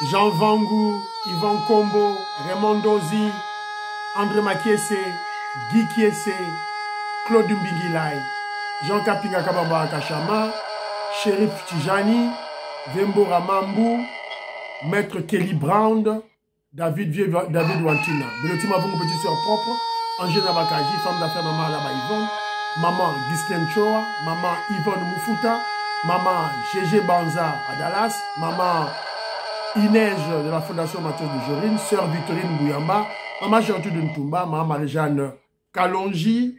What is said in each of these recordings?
Jean Vangou, Yvan Kombo, Raymond Dozi, André Makiese, Guy Kiese, Claude Mbingilai, Jean Kapinga Kabamba Kachama, Shérif Tijani, Vembo Ramambou, Maître Kelly Brown, David Wantina. Belotima Vungu, petite soeur propre, Angela Bakaji, femme d'affaires maman Alaba Yvonne, maman Gisken Choa, maman Yvonne Moufuta, maman Gégé Banza à Dallas, maman Inès de la Fondation Mathieu de Jorine, sœur Victorine Bouyamba, maman Gertrude Ntumba, maman Marie-Jeanne Kalonji,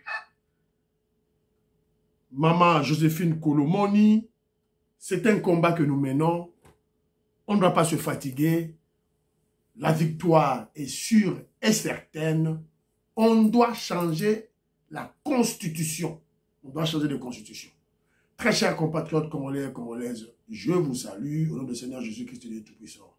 maman Joséphine Kolomoni. C'est un combat que nous menons. On ne doit pas se fatiguer. La victoire est sûre et certaine. On doit changer la constitution. On doit changer de constitution. Très chers compatriotes congolais et congolaises, je vous salue au nom du Seigneur Jésus-Christ Dieu Tout-Puissant.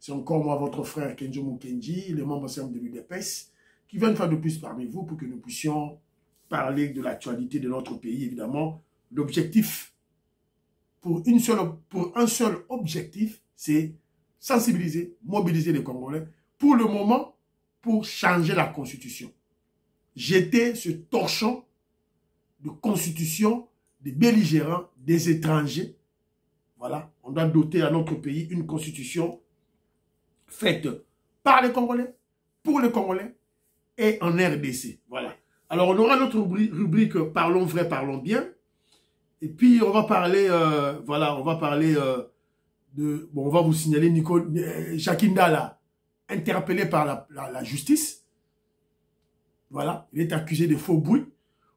C'est encore moi, votre frère Kenjo Mukenji, le membre simple de l'UDPS, qui vient une fois de plus parmi vous pour que nous puissions parler de l'actualité de notre pays. Évidemment, l'objectif, pour un seul objectif, c'est sensibiliser, mobiliser les Congolais, pour le moment, pour changer la Constitution. Jeter ce torchon de Constitution des belligérants, des étrangers. Voilà, on doit doter à notre pays une constitution faite par les Congolais, pour les Congolais et en RDC. Voilà. Alors, on aura notre rubrique Parlons vrai, parlons bien. Et puis, on va parler, voilà, on va parler de... Bon, on va vous signaler Jacques Ndala, interpellé par la justice. Voilà, il est accusé de faux bruits.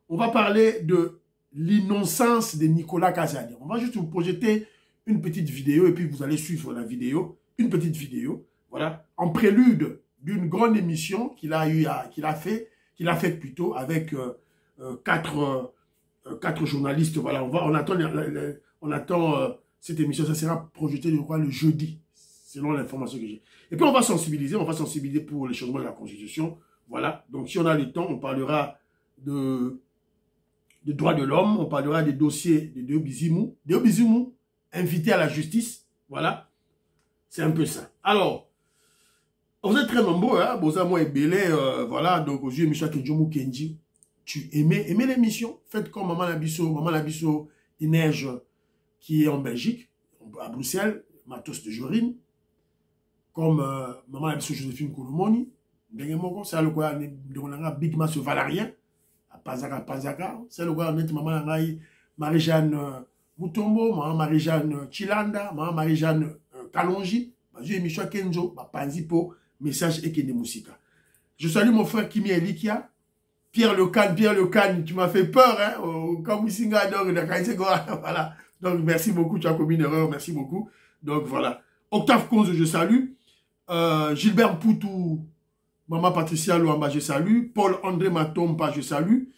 On va parler de l'innocence de Nicolas Kazadi. On va juste vous projeter une petite vidéo et puis vous allez suivre la vidéo, une petite vidéo, voilà, en prélude d'une grande émission qu'il a fait plutôt avec quatre journalistes. Voilà, on attend cette émission, ça sera projeté, je crois, le jeudi, selon l'information que j'ai. Et puis on va sensibiliser pour les changements de la Constitution. Voilà, donc si on a le temps, on parlera de droits de l'homme, on parlera des dossiers de Déo Bizimou, invité à la justice, voilà, c'est un peu ça. Alors, vous êtes très nombreux, hein, Bozamo et Belé, voilà, donc aux yeux Michel Kenjomu Kenji, tu aimais l'émission, faites comme Maman Labisso Inej, qui est en Belgique, à Bruxelles, Matos de Jorine, comme Maman Labisso Joséphine Kolomoni, c'est le quoi, Big Mass Valarien, Pazaka, c'est le gars net maman Marie-Jeanne Mutombo, maman Marie-Jeanne Chilanda, maman Marie-Jeanne Kalonji, j'ai mis Kenzo, Panzipo, message et Kene Moussika. Je salue mon frère Kimi Elikia, Pierre Le Can, tu m'as fait peur, hein, au Kamusinga, donc, voilà. Donc, merci beaucoup, tu as commis une erreur, merci beaucoup. Donc, voilà. Octave Konzo, je salue. Gilbert Poutou, Maman Patricia Luamba, je salue. Paul-André Matompa, je salue.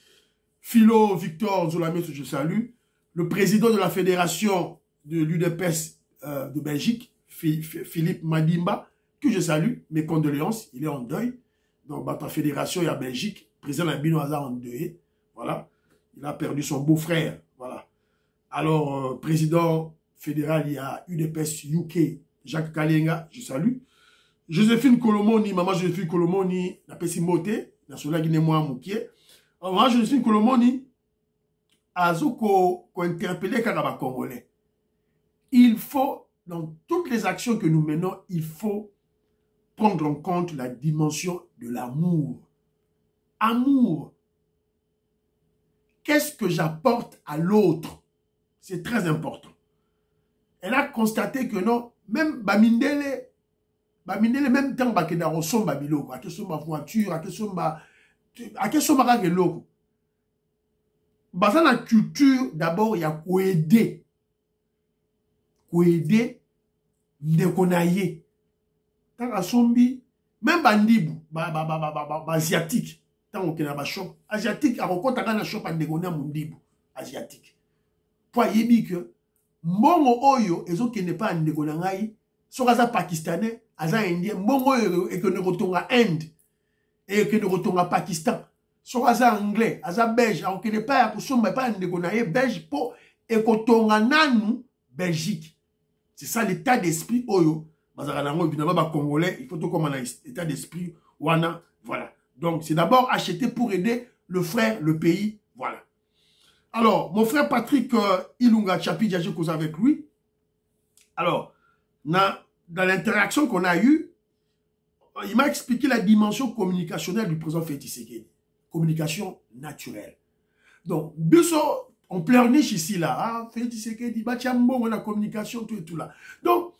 Philo Victor Zolamet, je salue. Le président de la fédération de l'UDPS de Belgique, Philippe Madimba, que je salue. Mes condoléances, il est en deuil. Donc, notre fédération, il y a Belgique. Président Labino Hazard en deuil. Voilà. Il a perdu son beau-frère. Voilà. Alors, président fédéral, il y a UDPS UK, Jacques Kalenga, je salue. Joséphine Kolomoni, maman Joséphine Kolomoni, la Pessimote, la Sola Guinémois Moukier. Maman Joséphine Kolomoni, Azoko, interpellé Karaba Congolais. Il faut, dans toutes les actions que nous menons, il faut prendre en compte la dimension de l'amour. Amour. Qu'est-ce que j'apporte à l'autre? C'est très important. Elle a constaté que non, même Bamindele, même temps que dans le son babiloko, à quelle ma voiture, à quelle ma loko. Dans la culture, d'abord, il y a quoi aider. Quoi aider, ndekonaye. Tant à sombi, même bandibu, asiatique. Tant qu'on a ba shop, asiatique, à rencontre à la shop à ndekona mundibu, asiatique. Pour yebi que, mbongo oyo, ezo qui n'est pas ndekona ngai, sokaza pakistanais, aza indien, mbongo oyo, et que ne retourne à Inde, et que ne retourne à Pakistan. Sokaza anglais, aza belge, alors qu'il n'est pas à kusomba, pas ndekona belge, pour, et que tonga nanu, Belgique. C'est ça l'état d'esprit oyo, Congolais, il faut tout comme un état d'esprit. Voilà. Donc, c'est d'abord acheter pour aider le frère, le pays. Voilà. Alors, mon frère Patrick Ilunga Chapi, j'ai causé avec lui. Alors, dans l'interaction qu'on a eue, il m'a expliqué la dimension communicationnelle du président Félix Tshisekedi. Communication naturelle. Donc, on pleurniche ici, là. Ah, Félix Tshisekedi, on a communication, tout et tout là. Donc,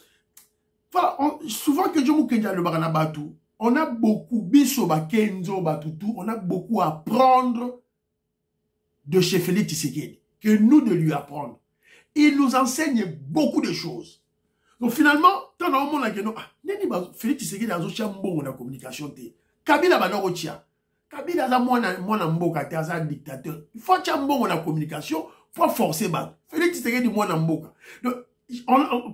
voilà, souvent que Djomo Kenya le Baranabatu, on a beaucoup, Biso Bakenzo Batutu, on a beaucoup à apprendre de chez Félix Tshisekedi, que nous de lui apprendre. Il nous enseigne beaucoup de choses. Donc finalement, tant au monde Félix Tshisekedi a un bon la communication. Kabila Badorotia. Kabila a un dictateur. Il faut un bon la communication pour forcer. Félix Tshisekedi est un mboka. Donc,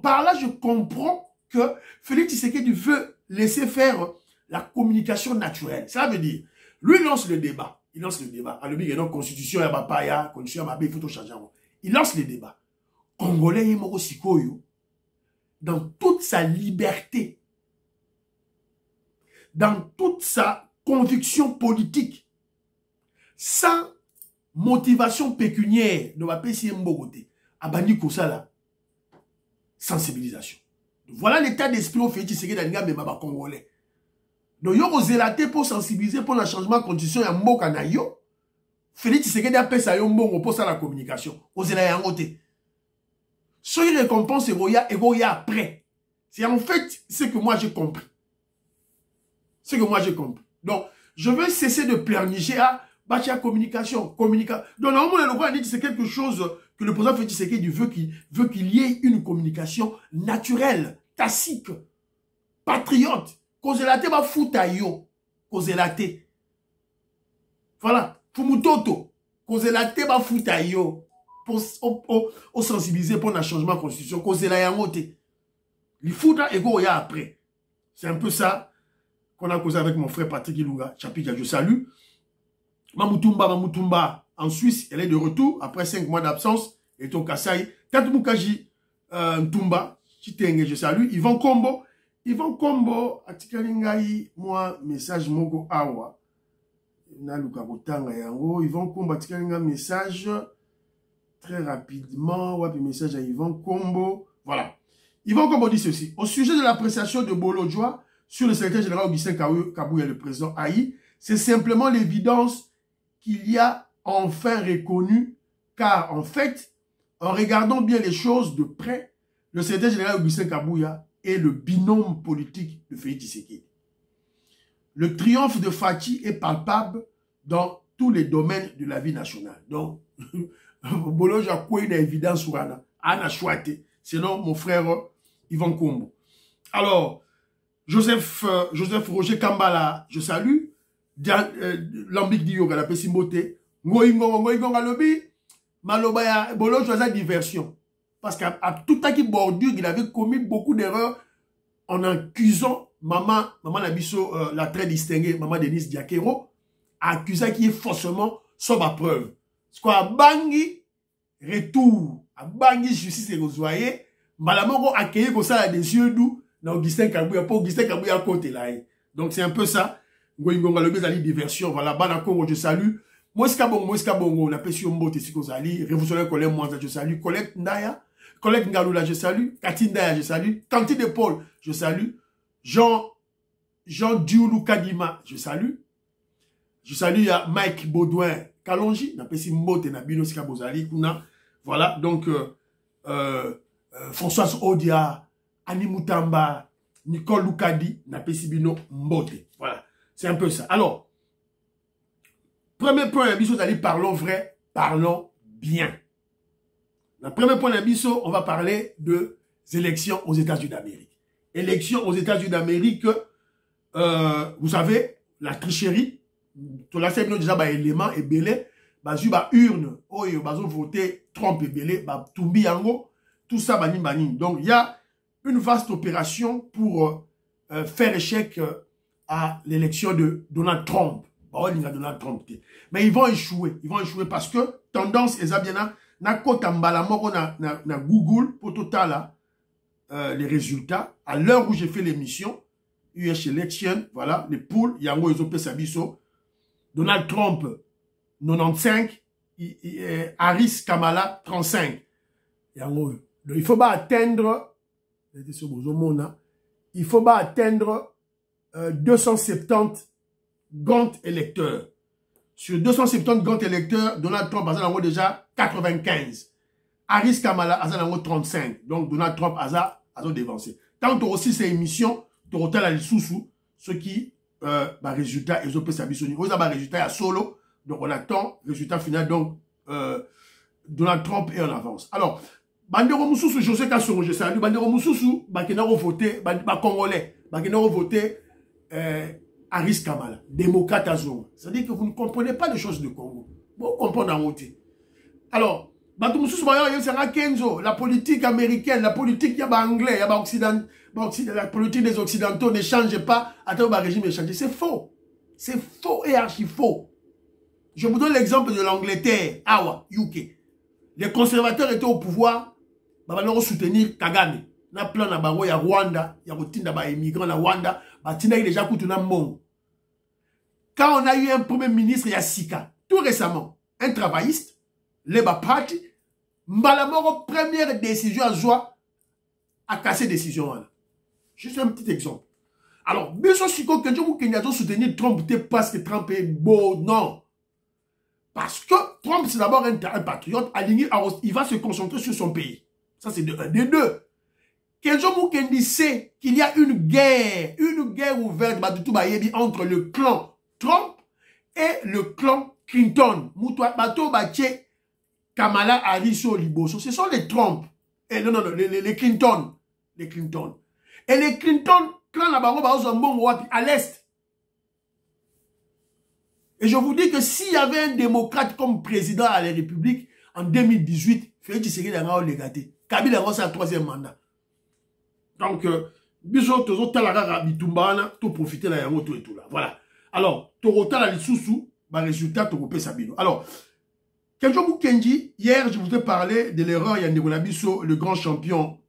par là, je comprends que Félix Tshisekedi veut laisser faire la communication naturelle. Ça veut dire, lui lance le débat. Il lance le débat. Alors, il y a une constitution, il y a Bapaya, constitution, il faut tout changer. Il lance le débat. Congolais, il y a dans toute sa liberté, dans toute sa conviction politique, sans motivation pécuniaire, ne va pas essayer de abani kosala, sensibilisation. Voilà l'état d'esprit au fait Tshisekedi d'Alinga Bemba Congolais. Donc, yo zélaté pour sensibiliser pour le changement de condition ya mboka na yo. Félix Tshisekedi a fait ça yo mbongo pour ça la communication. Ozela yangote. Soyez récompense et après. C'est en fait ce que moi j'ai compris. Ce que moi j'ai compris. Donc, je veux cesser de pleurnicher à bâtir communication. Donc, normalement, le roi a dit que c'est quelque chose que le président Félix Tshisekedi veut qu'il y ait une communication naturelle, tacite, patriote. Kozelate ba futa yo. Kozelate. Voilà. Fumutoto. Kozelate ba futa yo. Pour sensibiliser pour un changement de constitution, cause la yangote. Il faut ego ya après. C'est un peu ça qu'on a causé avec mon frère Patrick Ilunga Chapika. Je salue. Mamoutumba en Suisse, elle est de retour après 5 mois d'absence. Et ton Kassai. Tatmukaji Ntumba, Chitenge, je salue. Yvan Kombo, Atikalingai, moi, message Mogo Awa. Naluka Botanga Yango. Yvan Kombo, Atikalinga, message. Très rapidement, ouais, message à Yvan Kombo. Voilà. Yvan Kombo dit ceci. Au sujet de l'appréciation de Bolodjoa sur le secrétaire général Augustin Kabouya, le président Haï, c'est simplement l'évidence qu'il y a enfin reconnu, car en fait, en regardant bien les choses de près, le secrétaire général Augustin Kabouya est le binôme politique de Félix Tshisekedi. Le triomphe de Fachi est palpable dans tous les domaines de la vie nationale. Donc, Bolo j'ai quoi une évidence sur Anna Chouate, sinon mon frère Yvan Kombo. Alors, Joseph Roger Kambala, je salue. Lambik Diyoga, la Pessimbote. Ngoingonga lobi, Malobaya, Bolo j'ai diversion. Parce qu'à tout à qui bordure, il avait commis beaucoup d'erreurs en accusant maman Nabiso, la très distinguée, maman Denise Diakero, accusant qui est faussement sans ma preuve. C'est quoi, Bangi, retour, à Bangi, justice et Rosoyer, Malamoko accueilli comme ça, des yeux doux, dans Augustin Kabouya, pour Augustin Kabouya à côté là. Donc c'est un peu ça. Ngoingonga le bezali diversion, voilà, Banako, je salue. Moïska Bongo, on appelle sur Mbote Sikozali, révolutionnaire collègue Mwanza, je salue. Collègue Ndaya, collègue Ngaloula, je salue. Cathy Ndaya, je salue. Tanti de Paul, je salue. Jean Dioulou Kadima, je salue. Je salue à Mike Baudouin Kalonji, n'appelle si Mbote Nabino Sikabozali, Kuna. Voilà, donc, Françoise Odia, Annie Moutamba, Nicole Loukadi, n'appelle si Bino Mbote. Voilà, c'est un peu ça. Alors, premier point d'Abisso, c'est parlons vrai, parlons bien. Le premier point d'Abisso, on va parler de élections aux États-Unis d'Amérique. Élections aux États-Unis d'Amérique, vous savez, la tricherie, tout la semaine déjà, bah, élément et belé, bah, bah, urne, oh, bah, voté Trump et belé, bah, Tumbi Yango, tout ça, bah, banim. Donc, il y a une vaste opération pour faire échec à l'élection de Donald Trump. Donald Trump. Mais ils vont échouer. Ils vont échouer parce que tendance, ils ont bien na kota mbala moko na Google pour total là. les résultats. À l'heure où j'ai fait l'émission, US Election, voilà, les poules, Yango Ezope Sabiso, Donald Trump, 95, Harris Kamala, 35. Yango, il faut pas atteindre, il faut pas atteindre 270 grands électeurs. Sur 270 grands électeurs, Donald Trump a déjà 95. Harris Kamala a 35. Donc Donald Trump a dévancé. Tant que aussi ces émissions, tu as la sous ce qui résultat ils ont pu s'habiller au niveau ça résultat à solo. Donc on attend résultat final. Donc Donald Trump est en avance. Alors Bandero Moussoussou, José Kassoro, je salue Bandero Moussoussou, Bakenaro voté, Congolais, Bakenaro voté Harris Kamala, démocrate à Zongo. C'est-à-dire que vous ne comprenez pas les choses de Congo. Vous comprenez en côté. Alors, la politique américaine, la politique anglais, la politique des Occidentaux ne change pas à le régime est changé. C'est faux. C'est faux et archi faux. Je vous donne l'exemple de l'Angleterre, Awa, UK. Les conservateurs étaient au pouvoir, ils vont soutenir Kagame. Na plan na bango ya Rwanda, ya kotinda ba immigrants na Rwanda, batinda déjà kutuna mbongo. Quand on a eu un premier ministre Yassika, tout récemment, un travailliste, Labour Party, Mbalamoro première décision à Zoua a cassé décision. Juste un petit exemple. Alors, Beso Siko Kenjo Kenyato soutenir Trump parce que Trump est beau, non. Parce que Trump c'est d'abord un patriote aligné, il va se concentrer sur son pays. Ça c'est un des deux. Kenjo Mukendi sait qu'il y a une guerre ouverte entre le clan Trump et le clan Clinton. Bato Bache Kamala Harris Liboso. Ce sont les Trump. Et non, les Clinton. Les Clinton. Et les Clinton, clan à l'Est. Et je vous dis que s'il y avait un démocrate comme président à la République en 2018, Félix Tshisekedi a légaté. Kabila a sa troisième mandat. Donc, bisous, tous talara bitumbana, tout profiter la yango tout et tout là. Voilà. Alors, Torota la lissousou, résultat, Toropé Sabino. Alors, Kenjo Mukendi, hier, je vous ai parlé de l'erreur Yandegona Bisso, le grand champion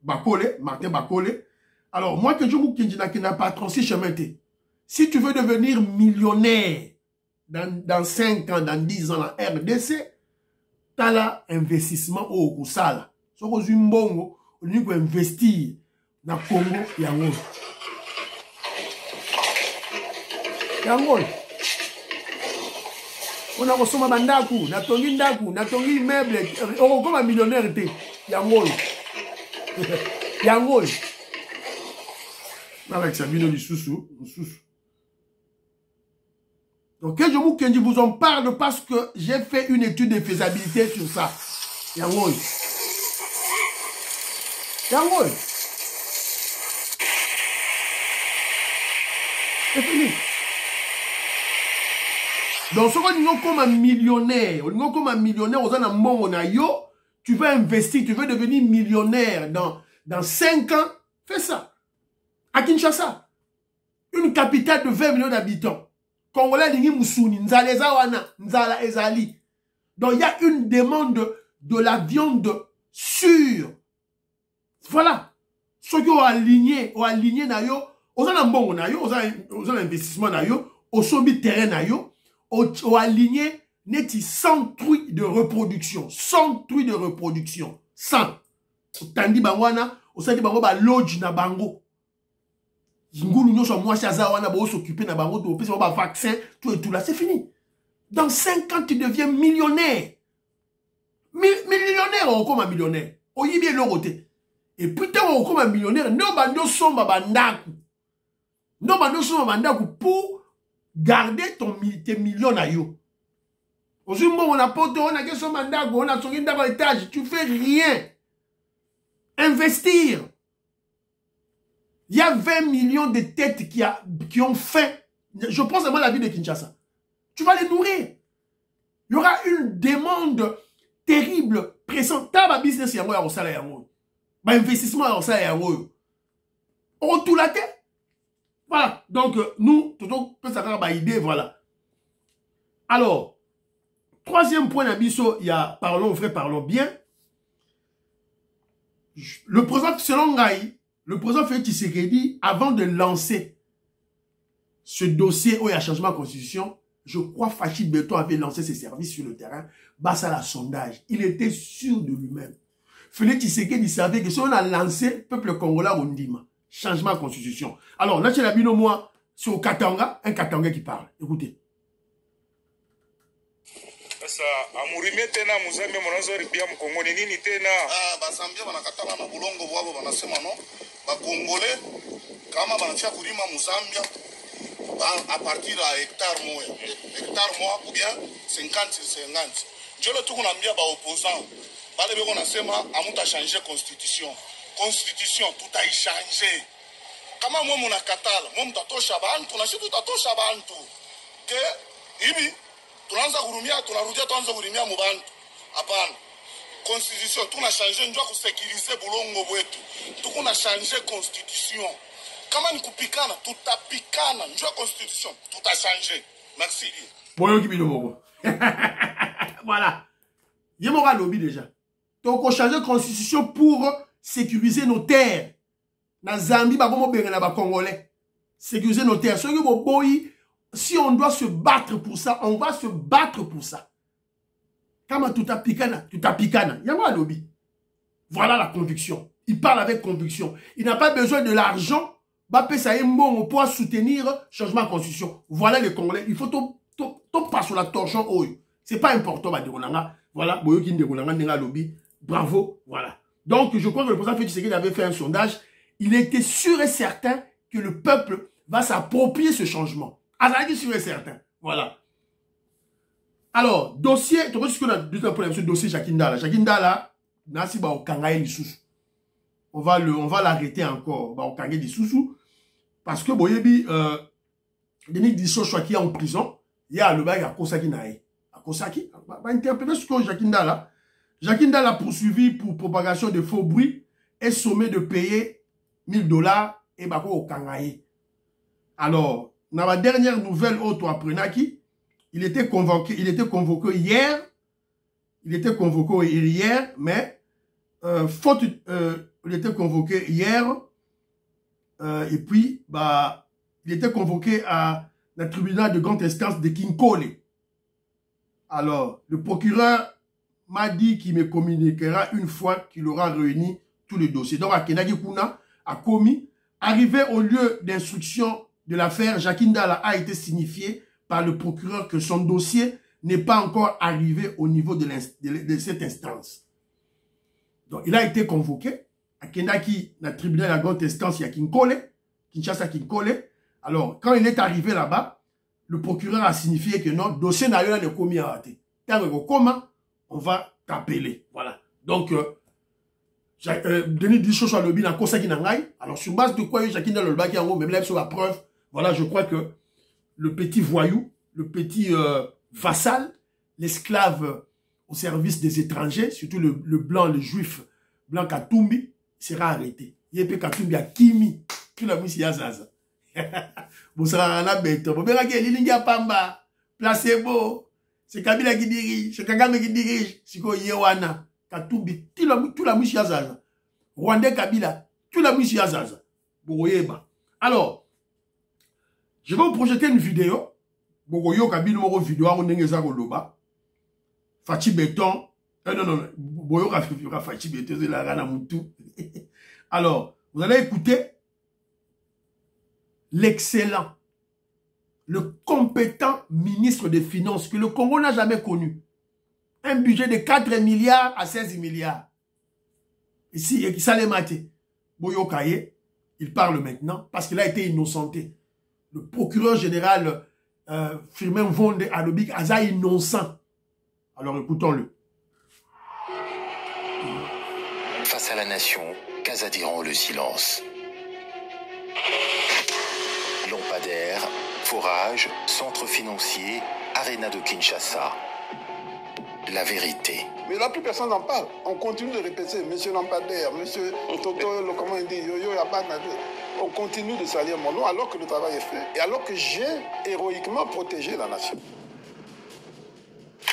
Bakole, Martin Bakole. Alors, moi, Kenjo Mukendi n'a pas 36 chemins. Si tu veux devenir millionnaire dans 5 ans, dans 10 ans, en RDC, tu as là investissement au Kusala. Si tu veux mbongo, tu peux investir dans le Congo, Yango. Yango. On a reçu ma ndaku, natongi immeuble, on comme un millionnaire te. Yango. Yango. Avec Sabino Lissousou, donc, je vous en parle parce que j'ai fait une étude de faisabilité sur ça. Yango. Yango. C'est fini. Donc, si on est comme un millionnaire, tu veux investir, tu veux devenir millionnaire dans 5 ans, fais ça. À Kinshasa, une capitale de 20 millions d'habitants. Congolais lingi Moussouni, Nzala Ezawana, Nzala Ezali. Donc il y a une demande de la viande sûre. Voilà. Ceux qui ont aligné na yo, aux mbongo na yo, aux investissement na yo, aux sombi terrain na yo, ont aligné neti 100 trucs de reproduction. 100 trucs de reproduction. 100. Tandi bangwana, au sadi bango ba lodge na bango. S'occuper na bango, vaccin, tout et tout là, c'est fini. Dans 5 ans, tu deviens millionnaire. Millionnaire, on comme un millionnaire. On y bien l'oroté. Et putain, on comme un millionnaire, non, bando somba bandaku. Non, bando somba bandaku pour garder tes millions à yo. Aujourd'hui, on a porté, on a que son bandaku, on a son étage, tu fais rien. Investir. Il y a 20 millions de têtes qui ont faim. Je pense à la ville de Kinshasa. Tu vas les nourrir. Il y aura une demande terrible, pressante. T'as un business, il y a un salaire. Un investissement, il y a un salaire. On tout la tête. Voilà. Donc, nous, tout le monde avoir une idée. Voilà. Alors, troisième point d'Abisso, il y a parlons vrai, parlons bien. Le président, selon Ngaï, le président Félix Tshisekedi, avant de lancer ce dossier où il y a changement de constitution, je crois Fachi Beton avait lancé ses services sur le terrain, bas à la sondage. Il était sûr de lui-même. Félix Tshisekedi savait que si on a lancé peuple congolais au Ndima, changement de constitution. Alors, là, chez la bino, moi, c'est au Katanga, un Katanga qui parle. Écoutez. Sasa amurime tena muzambe mwanazori pia mkongoni nini tena basambia banakatala na bulongo bwabo banasema no bakongole kama banatia kulima muzambia à partir à hectare moya ou bien 50 njolo tukunambia ba opposant bale beko nasema amuta changer constitution tutaichange kama mwe munakatala mwe mtatosha bantu na sisi tutatosha bantu ke hivi tunaanza kurumia tunarudia tuanze kurumia mu bantu hapana constitution tuna changer njoo kusekirize bulongo bwetu tukuna changer constitution kama ni kupikana tutapikana njoo constitution tutachanger merci boyo kibilo moko voilà yemoka lobby déjà donc on changer constitution pour sécuriser nos terres na Zambie ba bomo benga na ba congolais sécuriser nos terres soki bo boyi. Si on doit se battre pour ça, on va se battre pour ça. Kama tutapikana. Yama lobby. Voilà la conviction. Il parle avec conviction. Il n'a pas besoin de l'argent. Bappé ça est bon pour soutenir changement de constitution. Voilà les Congolais. Il faut tout pas sur la torchon. C'est pas important. Voilà. Lobby. Bravo. Voilà. Donc, je crois que le président Félix Tshisekedi avait fait un sondage. Il était sûr et certain que le peuple va s'approprier ce changement. Azaki sûr et certain. Voilà. Alors, dossier, tu vois ce qu'on a dit un problème, ce dossier Jakindala. Jakindala, nasi ba okangaye lisusu. On va l'arrêter encore. Ba okangaye lisusu. Parce que, boyebi, Denis Dissochoa qui est en prison, il y a le bail à Kosaki nae. À Kosaki, va interpréter ce que Jakindala. Jakindala poursuivi pour propagation de faux bruits est sommé de payer $1000 et bako okangaye. Alors, dans la dernière nouvelle auto apprenaki, il était convoqué hier. Il était convoqué hier, mais il était convoqué hier. Et puis, bah, il était convoqué à la tribunal de grande instance de Kinkole. Alors, le procureur m'a dit qu'il me communiquera une fois qu'il aura réuni tous les dossiers. Donc, Akenagi Kuna a commis, arrivé au lieu d'instruction de l'affaire, Jakindala a été signifié par le procureur que son dossier n'est pas encore arrivé au niveau de cette instance. Donc, il a été convoqué à Kendaki, la tribunal de la grande instance, il y a Kinkole, Kinshasa Kinkole. Alors, quand il est arrivé là-bas, le procureur a signifié que non, le dossier n'a rien de commis à rater. Comment on va t'appeler. Voilà. Donc, Denis Dissochoa lobby na Kosaki Nangai. Alors, sur base de quoi Jakindala le baki en haut, même là, sur la preuve. Voilà, je crois que le petit voyou, le petit vassal, l'esclave au service des étrangers, surtout le blanc, le juif, blanc Katumbi, sera arrêté. Yépe Katumbi a Kimi, tout la mousse yazaza. Boussara na beto, boberake lilinga pamba, placebo, c'est Kabila qui dirige, c'est Kagame qui dirige, siko yewana, Katumbi, tout la mousse yazaza. Rwandais Kabila, tout la mousse yazaza. Boyeba. Alors, je vais vous projeter une vidéo. Bogoyo Kabila moko vidéo on nengeza koloba. Fachi Beton. Non. Boyo Fachi Beton c'est la rana mutu. Alors, vous allez écouter l'excellent, le compétent ministre des Finances que le Congo n'a jamais connu. Un budget de 4 milliards à 16 milliards. Ici, il s'allait mater. Boyo Kaye, il parle maintenant parce qu'il a été innocenté. Le procureur général Firmin Vonde Alobik Aza innocent. Alors écoutons-le. Face à la nation, Kazadiran le silence. Lampadaire, forage, centre financier, Arena de Kinshasa. La vérité. Mais là, plus personne n'en parle. On continue de répéter, monsieur Lampadaire, monsieur Toto, comment il dit, Yoyo Yabana. On continue de salir mon nom alors que le travail est fait et alors que j'ai héroïquement protégé la nation.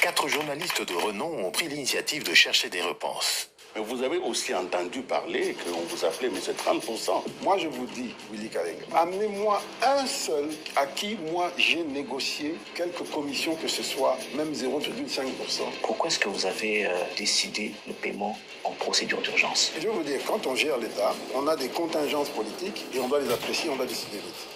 4 journalistes de renom ont pris l'initiative de chercher des réponses. Mais vous avez aussi entendu parler qu'on vous appelait M. 30%. Moi, je vous dis, Willy Kalenga, amenez-moi un seul à qui, moi, j'ai négocié quelques commissions que ce soit, même 0,5%. Pourquoi est-ce que vous avez décidé le paiement en procédure d'urgence? Je vais vous dire, quand on gère l'État, on a des contingences politiques et on doit les apprécier, on doit décider vite.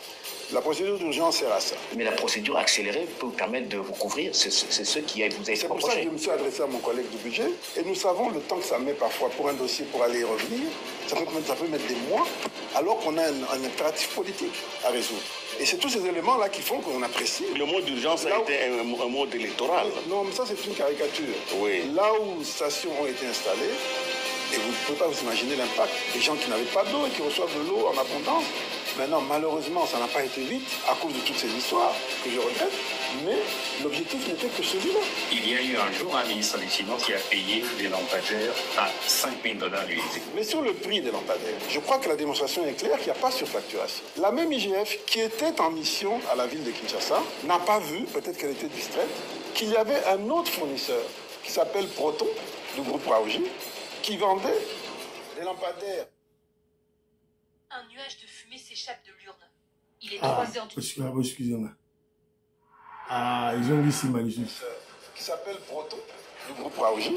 La procédure d'urgence sert à ça. Mais la procédure accélérée peut vous permettre de vous couvrir, c'est ce qui vous a été C'est pour ça que reproché. je me suis adressé à mon collègue du budget et nous savons le temps que ça met parfois pour un dossier pour aller et revenir. Ça peut mettre des mois alors qu'on a un impératif politique à résoudre. Et c'est tous ces éléments-là qui font qu'on apprécie. Le mot d'urgence a été un mot électoral. Non, mais ça c'est une caricature. Oui. Là où stations ont été installées, et vous ne pouvez pas vous imaginer l'impact. Les gens qui n'avaient pas d'eau et qui reçoivent de l'eau en abondance. Maintenant, malheureusement, ça n'a pas été vite à cause de toutes ces histoires que je regrette. Mais l'objectif n'était que celui-là. Il y a eu un jour un ministre des Finances qui a payé des lampadaires à $5 000 l'unité. Mais sur le prix des lampadaires, je crois que la démonstration est claire qu'il n'y a pas surfacturation. La même IGF qui était en mission à la ville de Kinshasa n'a pas vu, peut-être qu'elle était distraite, qu'il y avait un autre fournisseur qui s'appelle Proton, du groupe Raoji, qui vendait des lampadaires. Un nuage de fumée s'échappe de l'urne. Il est 3 heures du... Excusez-moi. Ah, ils ont vu si malicieux. Qui s'appelle Proton, du groupe Raoji,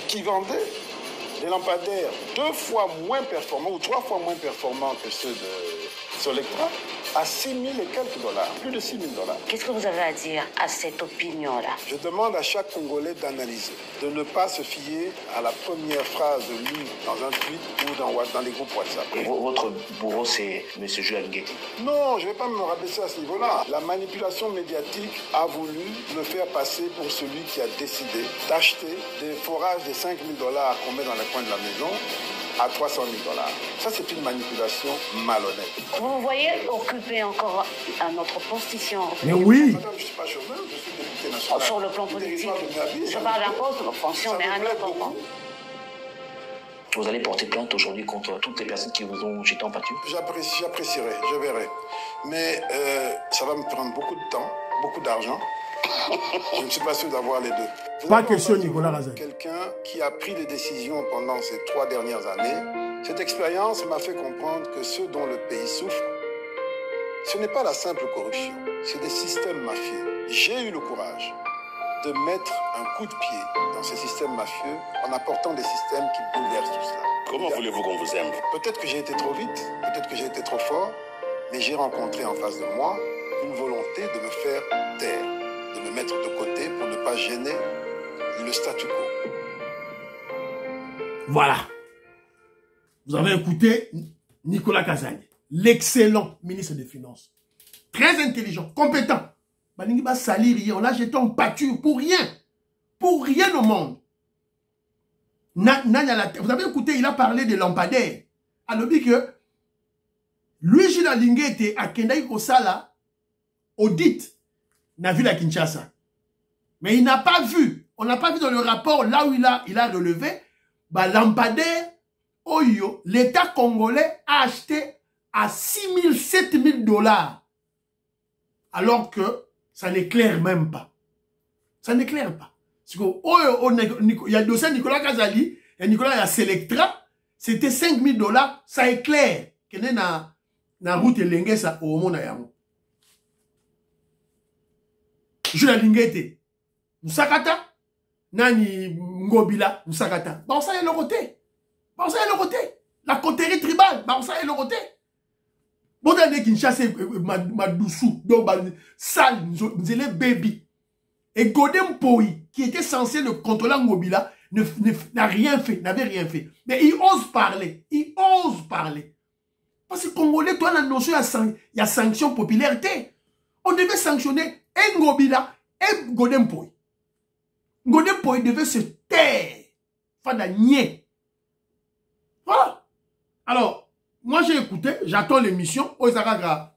qui vendait des lampadaires 2 fois moins performants ou 3 fois moins performants que ceux de Solectra à $6 000 et quelques dollars, plus de $6 000. Qu'est-ce que vous avez à dire à cette opinion-là? Je demande à chaque Congolais d'analyser, de ne pas se fier à la première phrase lue dans un tweet ou dans les groupes WhatsApp. Et votre bourreau, c'est M. Jules Nguetti. Non, je ne vais pas me rabaisser à ce niveau-là. La manipulation médiatique a voulu me faire passer pour celui qui a décidé d'acheter des forages de $5 000 qu'on met dans les coins de la maison à $300 000. Ça, c'est une manipulation malhonnête. Vous vous voyez occuper encore à notre position. Mais oui. Madame, je ne suis pas chômeur, je suis député national. Sur le plan politique, je parle d'un poste de fonction, mais un autre. Vous allez porter plainte aujourd'hui contre toutes les personnes qui vous ont jeté en pâture? J'apprécierai, je verrai. Mais ça va me prendre beaucoup de temps, beaucoup d'argent. Je ne suis pas sûr d'avoir les deux. Pas question, Nicolas Razan. Quelqu'un qui a pris des décisions pendant ces 3 dernières années, cette expérience m'a fait comprendre que ce dont le pays souffre, ce n'est pas la simple corruption, c'est des systèmes mafieux. J'ai eu le courage de mettre un coup de pied dans ces systèmes mafieux en apportant des systèmes qui bouleversent tout cela. Comment voulez-vous qu'on vous aime? Peut-être que j'ai été trop vite, peut-être que j'ai été trop fort, mais j'ai rencontré en face de moi une volonté de me faire taire, de me mettre de côté pour ne pas gêner le statu quo. Voilà. Vous avez écouté Nicolas Kazali, l'excellent ministre des Finances. Très intelligent, compétent. Balingi va salir, on l'a jeté en pâture pour rien. Pour rien au monde. Vous avez écouté, il a parlé des lampadaires. Alors, dit que lui, Gilles Alingue était à Kendai Kosala, audit, n'a vu la Kinshasa. Mais il n'a pas vu, on n'a pas vu dans le rapport, là où il a relevé, bah, lampadaire, Oyo, l'État congolais a acheté à $6 000, $7 000. Alors que ça n'éclaire même pas. Ça n'éclaire pas. Parce que, il y a le dossier Nicolas Kazali, et Nicolas, il y a Selectra, c'était $5 000, ça éclaire. Qu'il y a na route et ça au monde. Je la lingete. Musakata, nani ngobila, musakata. Bah, ça y est le côté. Bah, ça y est le côté. La coterie tribale, bah, ça y est le côté. Bon, dans les Kinshasa, Madoussou, donc, sale, nzele baby. Et Godem Poi, qui était censé le contrôler Ngobila, n'a rien fait, n'avait rien fait. Mais il ose parler. Il ose parler. Parce que Congolais, toi, la notion, il y a sanction popularité. On devait sanctionner Ngobila et Godem Poi. Godem Poi devait se taire. Fada nier. Voilà. Alors, moi, j'ai écouté, j'attends l'émission. Oizaraga,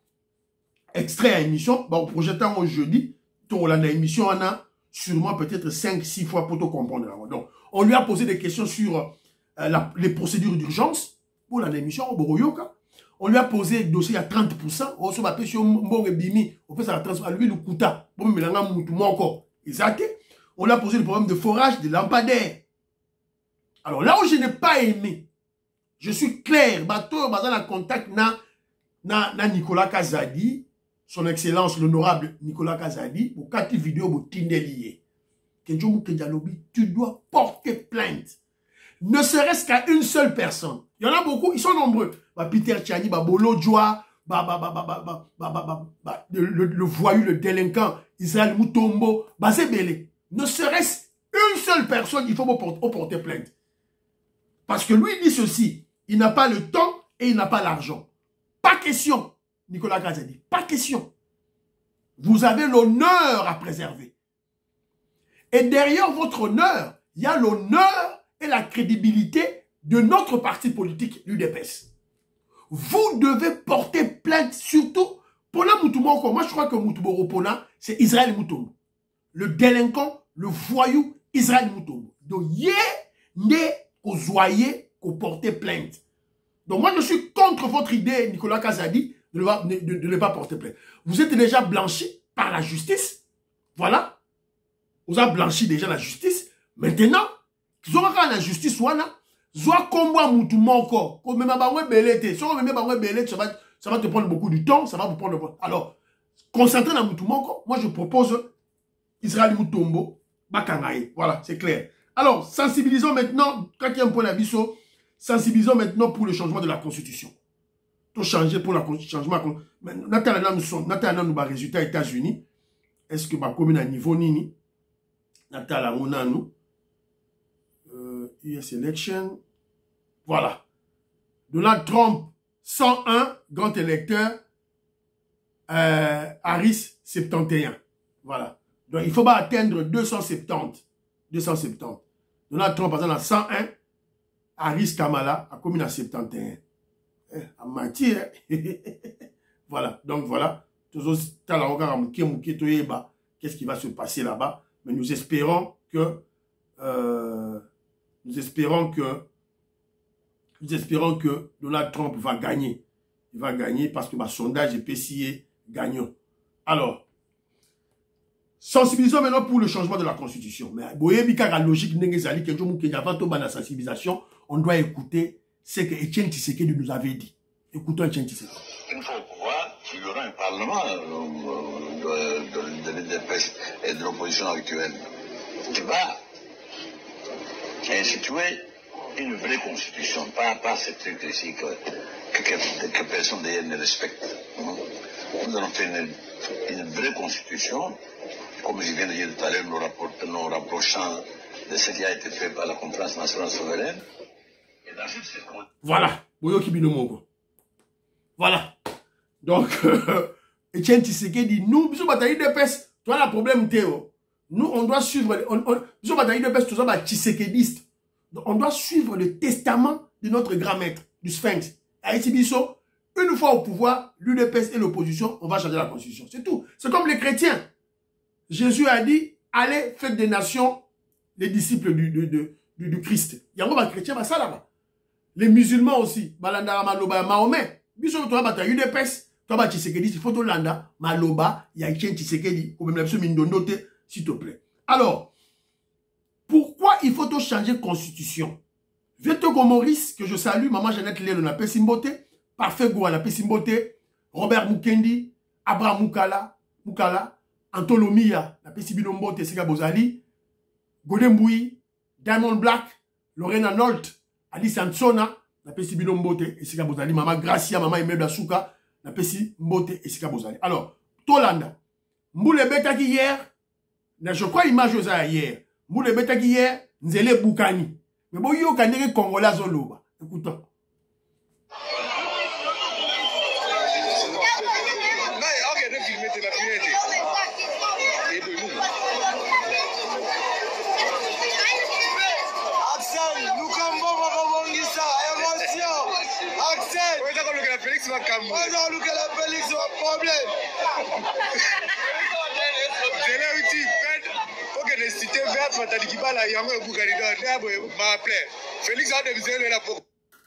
extrait à l'émission. Bon, projetant au jeudi. On a l'émission, on a sûrement peut-être 5-6 fois pour tout comprendre. Donc, on lui a posé des questions sur les procédures d'urgence. Pour l'émission, on lui a posé le dossier à 30%. On se rappelle sur Mbongebimi. On fait ça à 30%. À lui, le Kouta. On lui a posé le problème de forage de lampadaires. Alors là où je n'ai pas aimé, je suis clair, bateau, dans le contact na Nicolas Kazadi, son excellence, l'honorable Nicolas Kazadi, pour 4 vidéos, pour Tindelier. Tu dois porter plainte. Ne serait-ce qu'à une seule personne. Il y en a beaucoup, ils sont nombreux. Peter Tchani, Bolo Djoa, le voyou, le délinquant, Israël Moutombo, Bazebele. Ne serait-ce une seule personne, il faut porter plainte. Parce que lui dit ceci, il n'a pas le temps et il n'a pas l'argent. Pas question, Nicolas Kazadi, pas question. Vous avez l'honneur à préserver. Et derrière votre honneur, il y a l'honneur et la crédibilité de notre parti politique, l'UDPS. Vous devez porter plainte, surtout pour la Moutoumoko. Moi, je crois que Moutoumbo Pona, c'est Israël Moutoumbo. Le délinquant, le voyou, Israël Moutoumbo. Donc, yé, né, aux oyer, aux porter plainte. Donc, moi, je suis contre votre idée, Nicolas Kazadi, de ne pas porter plainte. Vous êtes déjà blanchi par la justice. Voilà. Vous avez blanchi déjà la justice. Maintenant, vous aurez la justice, voilà. Zoa kombo moutouma encore. Comme même bangwe belete. Si on met bangwe belete, ça va te prendre beaucoup de temps. Ça va vous prendre. Alors, concentrez dans moutouma encore. Moi, je propose Israël Moutombo, Bakangaye. Voilà, c'est clair. Alors, sensibilisons maintenant, quand il y a un point d'avis, sensibilisons maintenant pour le changement de la Constitution. Tout changer pour le changement. Nathalie, nous avons résultat aux États-Unis. Est-ce que ma commune à niveau Nini? Nathalie, on a nous. US election. Voilà. Donald Trump, 101, grand électeur. Harris, 71. Voilà. Donc, il faut pas atteindre 270. 270. Donald Trump, par exemple, à 101. Harris Kamala, a commune à 71. À matière. Voilà. Donc, voilà. Qu'est-ce qui va se passer là-bas? Mais nous espérons que Donald Trump va gagner. Il va gagner parce que le sondage est PCA gagnant. Alors, sensibilisons maintenant pour le changement de la Constitution. Mais la logique, on doit écouter ce que Etienne Tshisekedi nous avait dit. Écoutons Etienne Tshisekedi. Une fois au pouvoir, il y aura un parlement de l'UDPS et de l'opposition actuelle qui va instituer une vraie constitution, pas ce truc ici que personne d'ailleurs ne respecte. Nous allons faire une vraie constitution, comme je viens de dire tout à l'heure, nous rapprochant de ce qui a été fait par la conférence nationale souveraine. Et dans cette circonstance... Voilà. Voilà. Donc, Etienne Tshisekedi, nous, bisous bataille de peste, tu as le problème, Théo. Nous, on doit suivre, bisous bataille de peste, tout ça, bah, Tshisekediste. On doit suivre le testament de notre grand maître, du Sphinx. Haïti Bisso, une fois au pouvoir, l'UDPS et l'opposition, on va changer la constitution. C'est tout. C'est comme les chrétiens. Jésus a dit, allez, faites des nations les disciples du Christ. Il y a un chrétien, bah, ça là-bas. Les musulmans aussi, Balandara Maloba, Mahomet. Bisso, tu vas l'UDPS, tu vas Tshisekedi, il faut que Landa, Maloba, il y a Etienne Tshisekedi, ou même la personne Mindonote, s'il te plaît. Alors, pourquoi il faut changer de constitution? Vieto Maurice, que je salue, Maman Jeannette Lélo, la Pessimbote, Parfait Goua, la Pessimbote, Robert Mukendi, Abraham Mukala, Antolomia, la Pessibilombote, Sega Bozali, Godemboui, Diamond Black, Lorena Nolt, Alice Ansona, la Pessibilombote, et Sega Bozali, Maman Gracia, Maman Imelda Souka, la Pessimbote, et Sega Bozali. Alors, Tolanda, Moule Betaki hier, je crois image aux hier. Moule Betaki hier, Nzele Boukani. Mais bon, yo kanere Congolais Zoloba. Écoutons.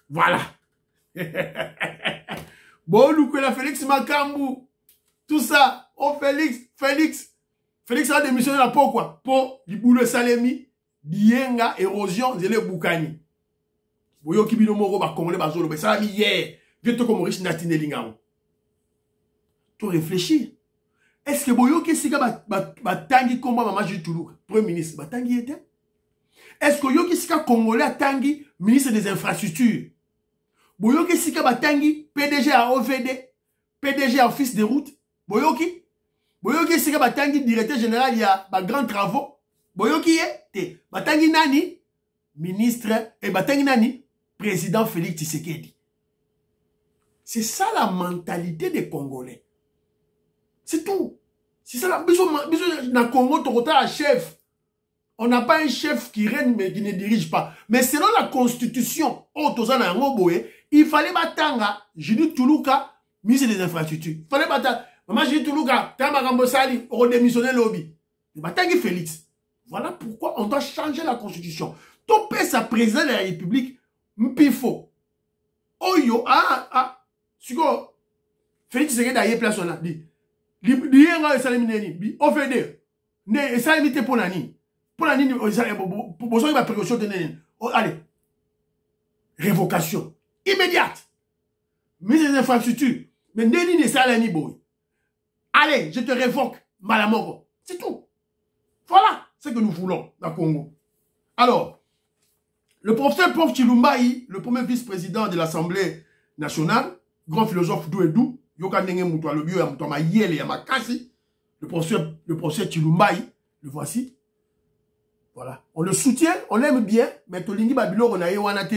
Voilà. Bon, nous que la Félix Makambu. Tout ça. Oh, Félix a démissionné là pour quoi? Pour du boulot Salemi, Dienga, érosion, Zele Boukani. Boyo Kibino Moro, ba Congolais, ba Zolo, ça a mis hier. Viens te comme Maurice Natine Lingao. Tu réfléchis. Est-ce que Boyo Kessika ba tangi combat Maman Jitoulou, Premier ministre, ba tangi était? Est-ce que Boyo Kessika Congolais tangi ministre des infrastructures? Boyo Kessika ba tangi PDG à OVD, PDG à office de route? Boyo Kessika ba tangi directeur général, il y a ba grands travaux? Boyo qui est? Ba tangi nani? Ministre, et ba tangi nani? Président Félix Tshisekedi. C'est ça la mentalité des Congolais. C'est tout. C'est ça la... Dans le Congo, tu as un chef. On n'a pas un chef qui règne mais qui ne dirige pas. Mais selon la constitution, il fallait batanga, Judith Toulouka, ministre des infrastructures. Il fallait batanga, maman Judith Toulouka, Tamagambosali, on démissionné lobby. Il batangi Félix. Voilà pourquoi on doit changer la constitution. Ton père, sa président de la République, Mpifo. Oyo, Siko, Félix Tshisekedi a yé place on a dit. Lienga esalimine ni OVD ne esalimite pour nani pour besoin de précaution de allez révocation immédiate mise des infrastructures mais neni ne salani boy allez je te révoque malamoko c'est tout. Voilà ce que nous voulons dans le Congo. Alors le professeur Prof Chilumbayi, le premier vice-président de l'Assemblée nationale, grand philosophe Douedou, le professeur Chilumbayi, le voici. Voilà. On le soutient, on l'aime bien, mais Tolingi Babilo, on a eu Wanate,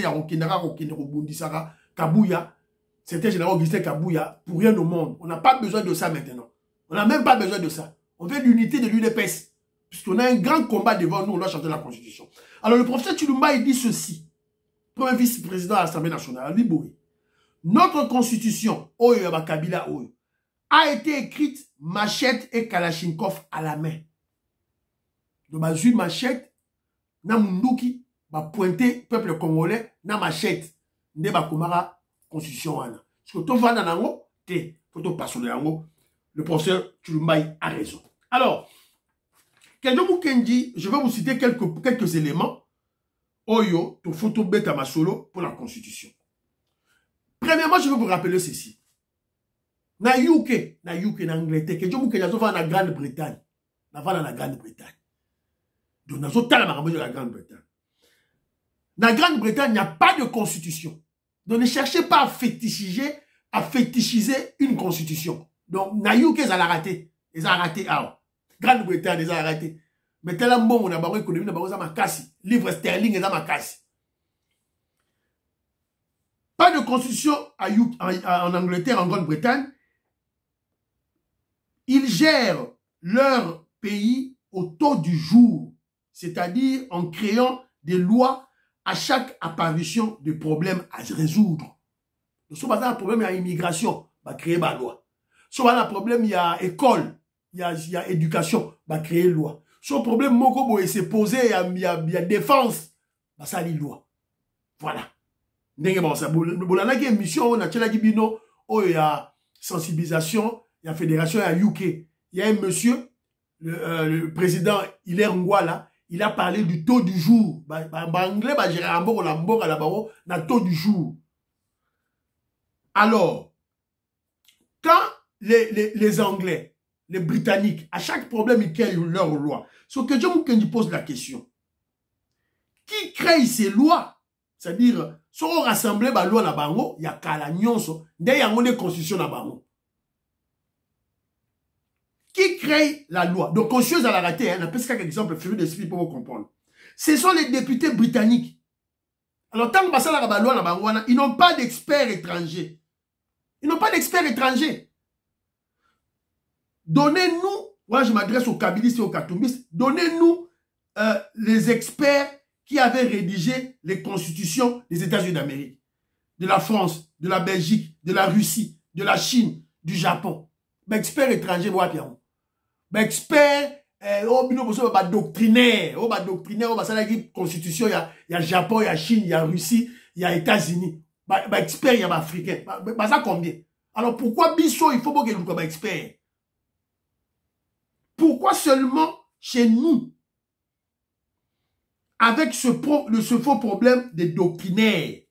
Kabouya, c'était général Augustin Kabouya, pour rien au monde. On n'a pas besoin de ça maintenant. On n'a même pas besoin de ça. On veut l'unité de l'UDPS. Puisqu'on a un grand combat devant nous, on doit changer la Constitution. Alors le professeur Chilumbayi dit ceci, premier vice-président de l'Assemblée nationale, Liboui. Notre constitution, a été écrite machette et kalachnikov à la main. Donc, bazu machette, na munduki, ba pointé peuple congolais, na machette, nde ba komara constitution wana. Parce que to vana nango, te, photo passionné nango, le professeur Chilumbayi a raison. Alors, Kenjo Kenji, je vais vous citer quelques éléments. Oyo, to photo beta masolo pour la constitution. Premièrement, je vais vous rappeler ceci. Na UK, na Angleterre, que je vous dis, na Grande-Bretagne. Na Grande-Bretagne. Donc, na la Grande-Bretagne. Na Grande-Bretagne, il n'y a pas de constitution. Donc, ne cherchez pas à fétichiser une constitution. Donc, na UK, ils ont raté. Ils ont raté. Grande-Bretagne, ils ont raté. Mais tel bon, on a barré économie, on a barré livre sterling, ils ont cassé. Pas de constitution en Angleterre, en Grande-Bretagne. Ils gèrent leur pays au taux du jour, c'est-à-dire en créant des lois à chaque apparition de problèmes à résoudre. Donc, si on a un problème, il y a immigration, on va créer une loi. Si on a un problème, il y a école, il y a éducation, on va créer une loi. Si on a un problème, il s'est posé, il y a défense, on va une loi. Voilà. Il y a une mission, il y a sensibilisation, il y a fédération, il y a UK. Il y a un monsieur, le président Hilaire Ngwala, il a parlé du taux du jour. Anglais, le taux du jour. Alors, quand les Anglais, les Britanniques, à chaque problème, ils créent leur loi. Sauf que John Mukendi pose la question. Qui crée ces lois? C'est-à-dire, si on rassemble la loi na bango, il y a kala nyonso, il y a une constitution na bango. Qui crée la loi? Donc, conscieuse à la raté, on appelle ça quelques exemples furieux d'esprit pour vous comprendre. Ce sont les députés britanniques. Alors, tant que la loi na bango, ils n'ont pas d'experts étrangers. Ils n'ont pas d'experts étrangers. Donnez-nous, moi je m'adresse aux kabylistes et aux katumbistes, donnez-nous les experts qui avaient rédigé les constitutions des États-Unis d'Amérique, de la France, de la Belgique, de la Russie, de la Chine, du Japon. Ben, experts étrangers, moi, Pierre. Ben, experts, doctrinaire, constitution, il y a Japon, il y a Chine, il y a Russie, il y a États-Unis. Ben, experts, il y a Africains. Ben, ça combien? Alors, pourquoi Bisso, il faut pas qu'il y ait un expert? Pourquoi seulement chez nous, avec ce faux problème des doctrinaires,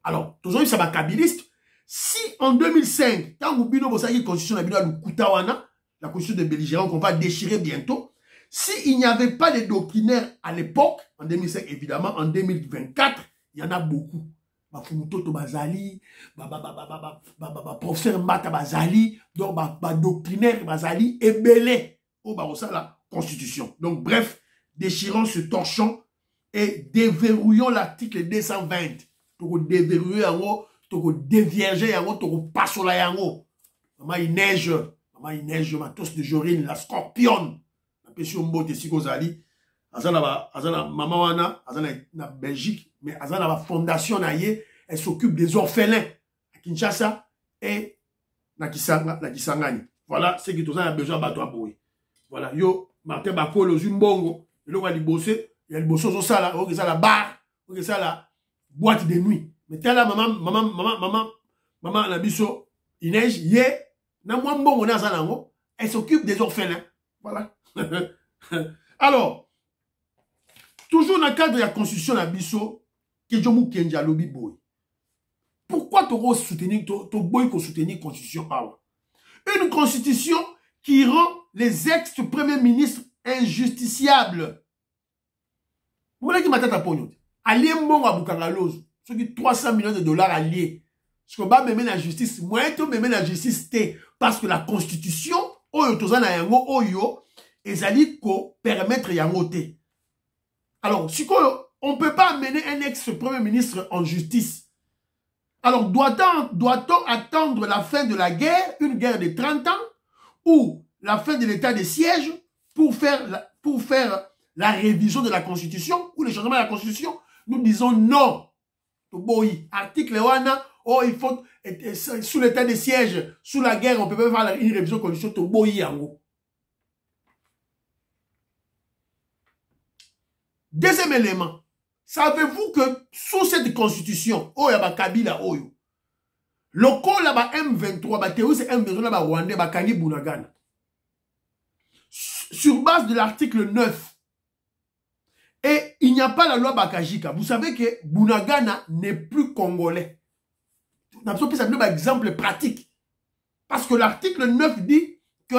Alors, toujours ça va kabiliste. Si en 2005, quand vous bino la constitution la constitution de belligérants qu'on va déchirer bientôt, s'il n'y avait pas de doctrinaires à l'époque, en 2005 évidemment, en 2024, il y en a beaucoup. Fumutoto Bazali, professeur Mata Bazali, donc doctrinaire Bazali, et belé au la constitution. Donc bref, déchirons ce torchon et déverrouillons l'article 220. Pour déverrouiller en haut, pour dévierger en haut, pour passer là en haut. Maman il neige, matos de Jorine, la scorpion. La pêche au mot de Sigozali. Azana maman wana, azana na Belgique, mais azana la fondation naie, elle s'occupe des orphelins à Kinshasa et na Kisangani. Voilà ce que tous a besoin bateau à bouer. Voilà, yo Martin Bakolo Zumbongo, le va li bosser, il y a le bosser au sala, au ça la bar, au ça la boîte de nuit. Mais telle maman la biso, il neige, yé, na moi mbongo na zanango, elle s'occupe des orphelins. Voilà. Alors, toujours dans le cadre de la constitution de la Bisso, pourquoi tu soutenir la constitution? Une constitution qui rend les ex-premiers ministres injusticiables. Vous voyez qui m'a tête à pognon? Allié mon à Boukangalose, ce qui 300 millions de dollars alliés. Ce qu'on va me mettre la justice, moi, tu me mettre la justice, parce que la constitution, oyo, ezali ko permettre yangote. Alors, si on ne peut pas amener un ex-premier ministre en justice. Alors, doit-on attendre la fin de la guerre, une guerre de 30 ans, ou la fin de l'état de siège pour faire la révision de la Constitution ou le changement de la Constitution? Nous disons non. Article 1, oh, il faut, sous l'état de siège, sous la guerre, on ne peut pas faire une révision de la Constitution. Deuxième élément, savez-vous que sous cette constitution, Kabila Oyo, le col là M23, c'est M23 là Rwandais, Kangi Bunagana. Sur base de l'article 9, et il n'y a pas la loi Bakajika. Vous savez que Bunagana n'est plus congolais. Nous avons pris un exemple pratique. Parce que l'article 9 dit que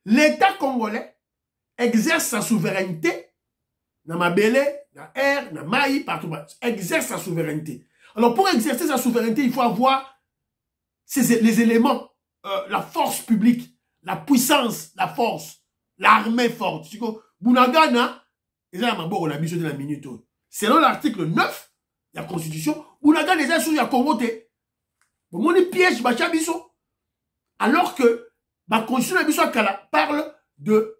l'État congolais exerce sa souveraineté dans ma belé, dans air, dans maï, partout, exerce sa souveraineté. Alors, pour exercer sa souveraineté, il faut avoir les éléments, la force publique, la puissance, la force, l'armée forte. Bunagana, selon l'article 9 de la Constitution, Bunagana est sous la Congo. Mon piège, alors que la Constitution parle de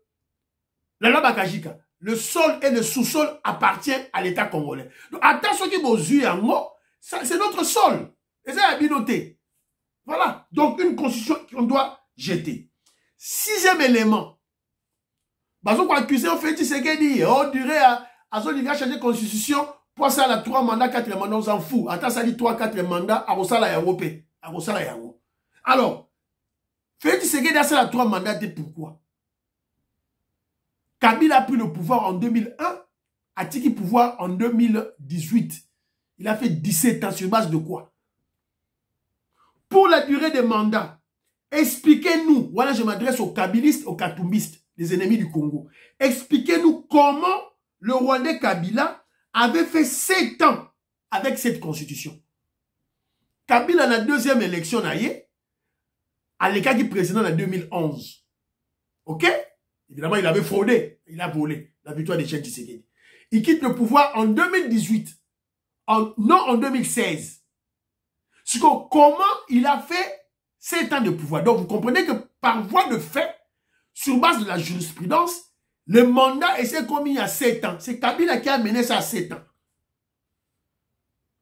la loi Bakajika. Le sol et le sous-sol appartiennent à l'État congolais. Donc, attention qui vous en mot, c'est notre sol. Et ça a bien noté. Voilà. Donc, une constitution qu'on doit jeter. Sixième élément. Parce qu'on accuse, on fait ce qu'il dit. On dirait à son niveau changer de constitution, pour ça, la 3 mandats, 4 mandats, on s'en fout. Attends, ça dit 3, 4 mandats, à Rosala Yarope. À Rosala Yaro. Alors, Félix Tshisekedi a ça la 3 mandats, pourquoi? Kabila a pris le pouvoir en 2001, a tiré le pouvoir en 2018. Il a fait 17 ans sur base de quoi? Pour la durée des mandats, expliquez-nous, voilà je m'adresse aux kabilistes, aux katumbistes, les ennemis du Congo. Expliquez-nous comment le Rwandais Kabila avait fait 7 ans avec cette constitution. Kabila, la deuxième élection, à l'écart du président en 2011. Ok? Évidemment, il avait fraudé. Il a volé la victoire de Etienne Tshisekedi. Il quitte le pouvoir en 2018. Non en 2016. Comment il a fait 7 ans de pouvoir. Donc, vous comprenez que par voie de fait, sur base de la jurisprudence, le mandat est commis à 7 ans. C'est Kabila qui a mené ça à 7 ans.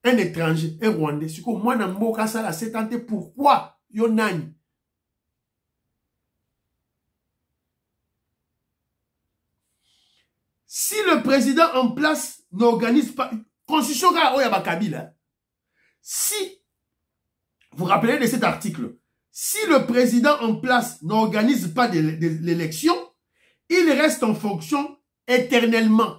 Un étranger, un Rwandais. Moi, je n'ai ça à 7 ans. Pourquoi? Yonani. Si le président en place n'organise pas, constitution Kabila, si, vous vous rappelez de cet article, si le président en place n'organise pas l'élection, il reste en fonction éternellement.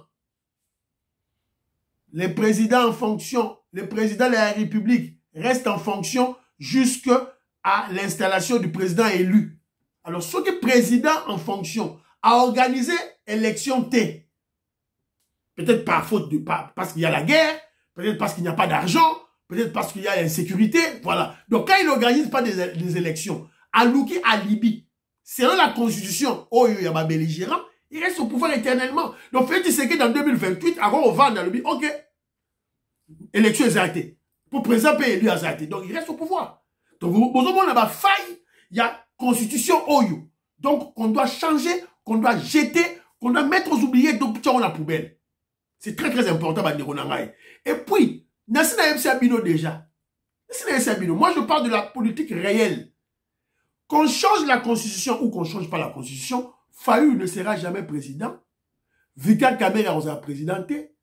le président en fonction, le président de la République reste en fonction jusqu'à l'installation du président élu. Alors, ce que le président en fonction a organisé élection T, peut-être par faute de, parce qu'il y a la guerre, peut-être parce qu'il n'y a pas d'argent, peut-être parce qu'il y a l'insécurité, voilà. Donc, quand il n'organise pas des élections, à Louki, à Libye, selon la constitution, oh, il y a ma belligérant, il reste au pouvoir éternellement. Donc, Félix Tshisekedi dans 2028, avant on va dans le ok, élection exaltée. Pour président élu exalté. Donc, il reste au pouvoir. Donc, vous avez une faille, il y a constitution OYO. Donc, qu'on doit changer, qu'on doit jeter, qu'on doit mettre aux oubliés, donc, dans la poubelle. C'est très, très important, et puis, Nassina MC Abino déjà. Nassina MC Abino. Moi, je parle de la politique réelle. Qu'on change la constitution ou qu'on ne change pas la constitution, Fayoum ne sera jamais président. Vital Kamera sera présidenté.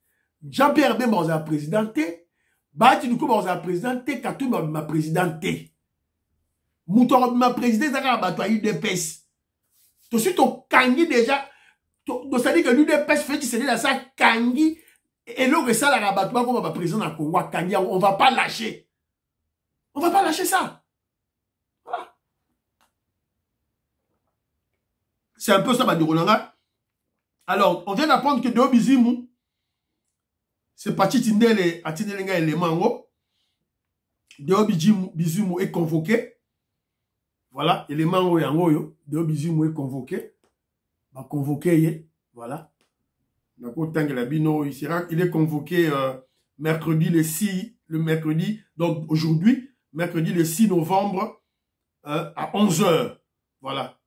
Jean-Pierre Bemba sera présidenté. Bati Nukouba sera présidenté. Katoum ma présidenté. Mouton ma présidente, ça va battre UDPS. Tout de suite, on kangi déjà. Donc, ça dit que l'UDPS fait que c'est là ça kangi. Et le reste, la rabattement comme ma président à Congo, kangi, on va pas lâcher. On va pas lâcher ça. Voilà. C'est un peu ça, Badirolanga. Alors, on vient d'apprendre que Deo Bizimu, c'est parti Tindele, à Tindelenga et les Mango. Deo Bizimu est convoqué. Voilà, et les Mango et Angoyo. Deo Bizimu est convoqué. Va convoquer, voilà. Il est convoqué mercredi le mercredi, donc aujourd'hui, mercredi le 6 novembre à 11h. Voilà.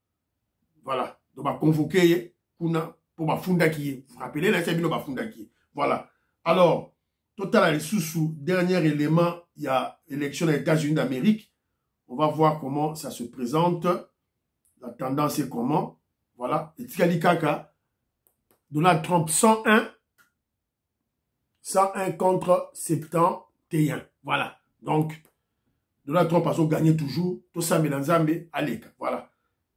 Voilà. Donc, on va convoquer pour ma Fundaki. Vous vous rappelez, là, c'est bien ma Fundaki. Voilà. Alors, total, sous dernier élément, il y a l'élection des États-Unis d'Amérique. On va voir comment ça se présente. La tendance est comment. Voilà. Et Tikali Kaka, Donald Trump 101 contre 71. Voilà. Donc, Donald Trump a gagné toujours. Tout ça, mais dans Zambé, allez. Voilà.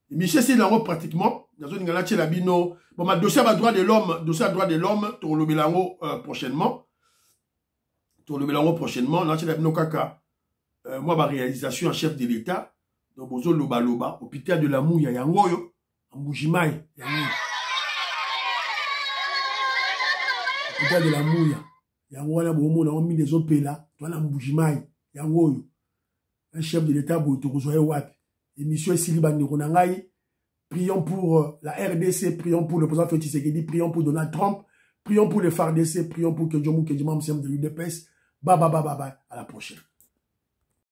Et Michel Silango, pratiquement, dans une galette, la bino. Bon, ma dossier à droit de l'homme, pour le Bélango prochainement. Pour le Bélango prochainement, là, la bino kaka. Moi, ma réalisation en chef de l'État. Donc, bozo loba loba, hôpital de la Mouya, yangoyo, en Boujimaï, yangoyo. Hôpital de la Mouya. Yango na bomo na mis des opé là, toi na Mbujimai, yango un chef de l'État boto kozoye wapi. Émission Siliba Nikonangai. Prions pour la RDC, prions pour le président Félix Tshisekedi, prions pour Donald Trump, prions pour le FARDC, prions pour Kedjomou Kedjimam de l'UDPS. Bye bye bye bye bye. À la prochaine.